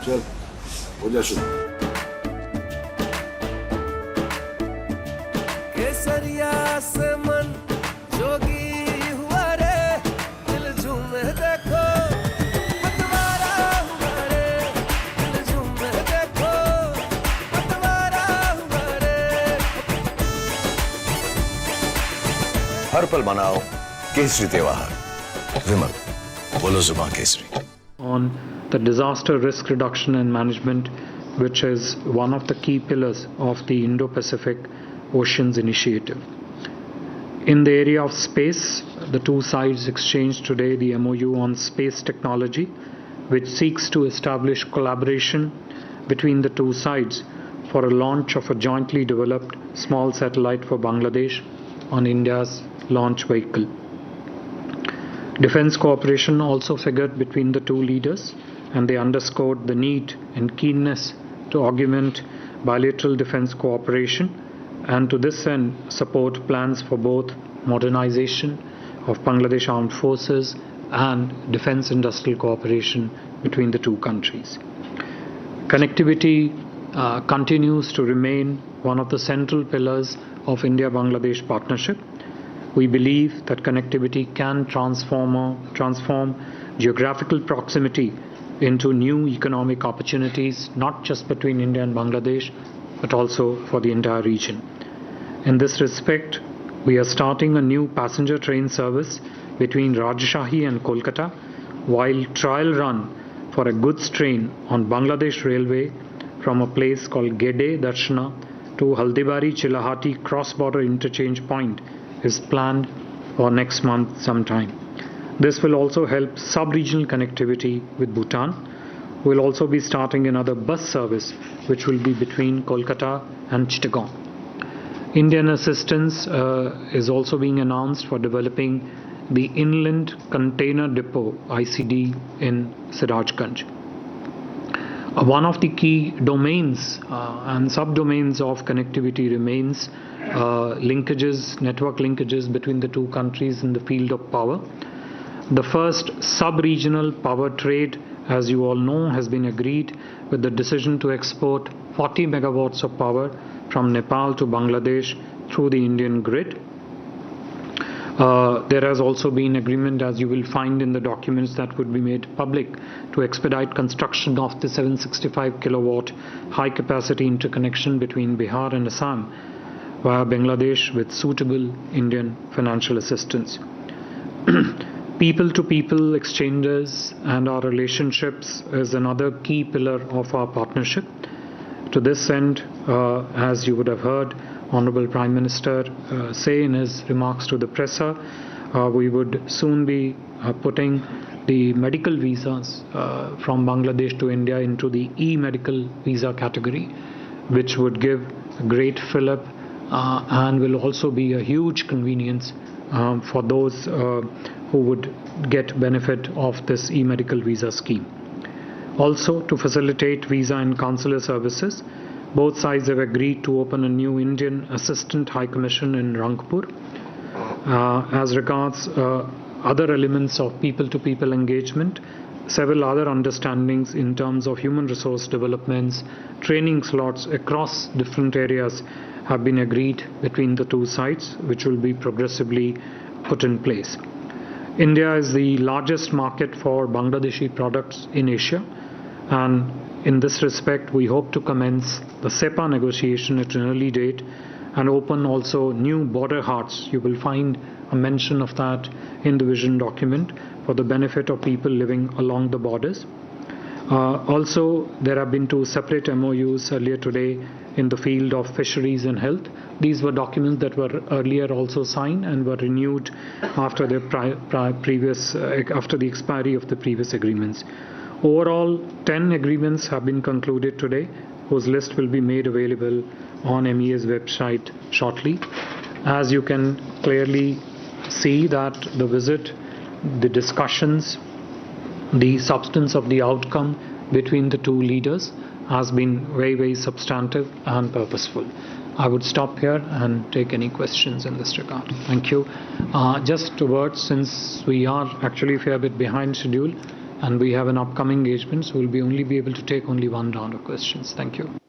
चल हो जा शुरू। केसरिया से मन जोगी हुआ रे, दिल झूमे देखो पतवारा हुआ रे, दिल झूमे देखो पतवारा हुआ रे। हर पल मनाओ केसरी त्योहार। विमल बोलो जुबान Kesari. On the disaster risk reduction and management, which is one of the key pillars of the Indo-Pacific Oceans Initiative. In the area of space, the two sides exchanged today the MOU on space technology, which seeks to establish collaboration between the two sides for a launch of a jointly developed small satellite for Bangladesh on India's launch vehicle. Defence cooperation also figured between the two leaders, and they underscored the need and keenness to augment bilateral defence cooperation, and to this end support plans for both modernization of Bangladesh Armed Forces and defence industrial cooperation between the two countries. Connectivity continues to remain one of the central pillars of India-Bangladesh partnership. We believe that connectivity can transform geographical proximity into new economic opportunities, not just between India and Bangladesh, but also for the entire region. In this respect, we are starting a new passenger train service between Rajshahi and Kolkata, while trial run for a goods train on Bangladesh Railway from a place called Gede Darshana to Haldibari Chilahati cross-border interchange point is planned for next month sometime. This will also help sub-regional connectivity with Bhutan. We'll also be starting another bus service which will be between Kolkata and Chittagong. Indian assistance is also being announced for developing the Inland Container Depot ICD in Sirajganj. One of the key domains and subdomains of connectivity remains network linkages between the two countries in the field of power. The first sub-regional power trade, as you all know, has been agreed with the decision to export 40 megawatts of power from Nepal to Bangladesh through the Indian grid. There has also been agreement, as you will find in the documents that would be made public, to expedite construction of the 765 kilowatt high capacity interconnection between Bihar and Assam via Bangladesh with suitable Indian financial assistance. People-to-people exchanges and our relationships is another key pillar of our partnership. To this end, as you would have heard Honorable Prime Minister say in his remarks to the presser, we would soon be putting the medical visas from Bangladesh to India into the e-medical visa category, which would give a great fillip and will also be a huge convenience for those who would get benefit of this e-medical visa scheme. Also, to facilitate visa and consular services, both sides have agreed to open a new Indian Assistant High Commission in Rangpur. As regards other elements of people-to-people engagement, several other understandings in terms of human resource developments, training slots across different areas have been agreed between the two sides, which will be progressively put in place. India is the largest market for Bangladeshi products in Asia, and in this respect, we hope to commence the SEPA negotiation at an early date and open also new border hearts. You will find a mention of that in the vision document for the benefit of people living along the borders. Also, there have been two separate MOUs earlier today in the field of fisheries and health. These were documents that were earlier also signed and were renewed after the after the expiry of the previous agreements. Overall, 10 agreements have been concluded today, whose list will be made available on MEA's website shortly. As you can clearly see that the visit, the discussions, the substance of the outcome between the two leaders has been very, very substantive and purposeful. I would stop here and take any questions in this regard. Thank you. Just a word, since we are actually a fair bit behind schedule, and we have an upcoming engagement, so we'll only be able to take only one round of questions. Thank you.